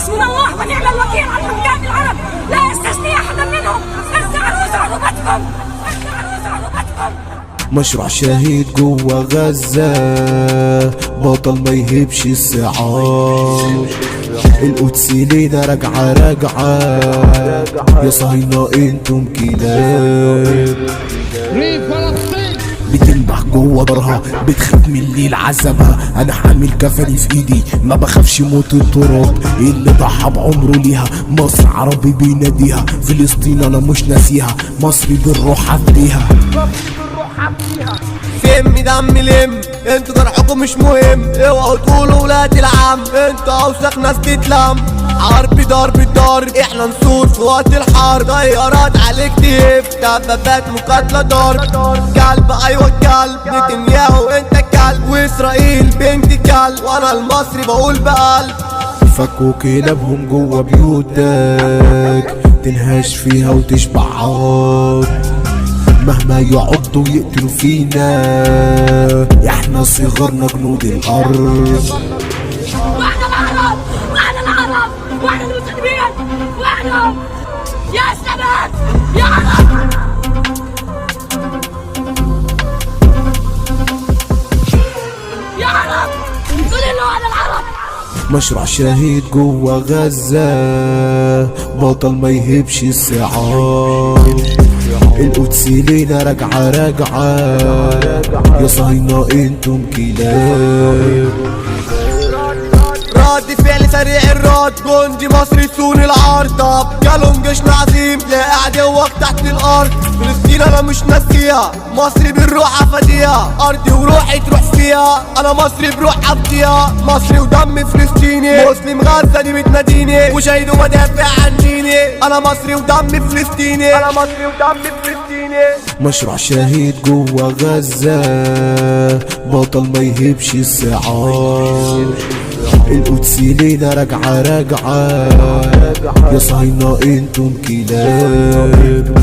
حسبنا الله ونعم الوكيل على حكام العرب، لا يستثني احدا منهم. ارجعوا صعوبتكم، ارجعوا صعوبتكم. مشروع شهيد جوا غزة، بطل ما يهبش السعار. القدس لينا راجعة راجعة، يا صهاينة انتم كلاب. بتنبح جوا دارها، بتخاف من الليل عذابها. انا حامل كفني في ايدي، ما بخافش موت التراب. اللي ضحى بعمره ليها، مصر عربي بيناديها. فلسطين انا مش ناسيها، مصري بالروح عديها. فم دم لم، انتوا جرحكم مش مهم. اوعوا تقولوا ولاد العم، انتوا اوسخ ناس تتلم. حرب ضرب ضرب، احنا نصور في وقت الحرب. طيارات عليك تهب، دبابات مقاتلة ضرب. كلب ايوه كلب، نتنياهو انت كلب. واسرائيل بنت كلب، وانا المصري بقول بقلب. فكوا كلابهم جوا بيوتك، تنهاش فيها وتشبع عاد. مهما يعضوا يقتلوا فينا، احنا صغارنا جنود الارض. واحنا العرب، واحنا العرب، واحنا المسلمين، واحنا يا سبت يا عرب. يا عرب قولوا على العرب. مشروع شهيد جوا غزة، بطل ما يهبش السعار. القدس لينا راجعة راجعة، يا صهاينة انتم كلاب. رد فعل سريع الرد، جندي مصري صون العرض. طب جالهم جيشنا عظيم، لا عدوك تحت الارض. فلسطين انا مش ناسيها، مصري بالروح افديها. ارضي وروحي تروح فيها، انا مصري بروح افديها. مصري ودم فلسطيني، مسلم غزة دي بتناديني. وشهيد ومدافع عن ديني، انا مصري ودم فلسطيني، انا مصري ودم فلسطيني. مشروع شهيد جوا غزة، بطل ما يهبش السعار. القدس لينا راجعة راجعة، يا صهاينة انتم كلاب.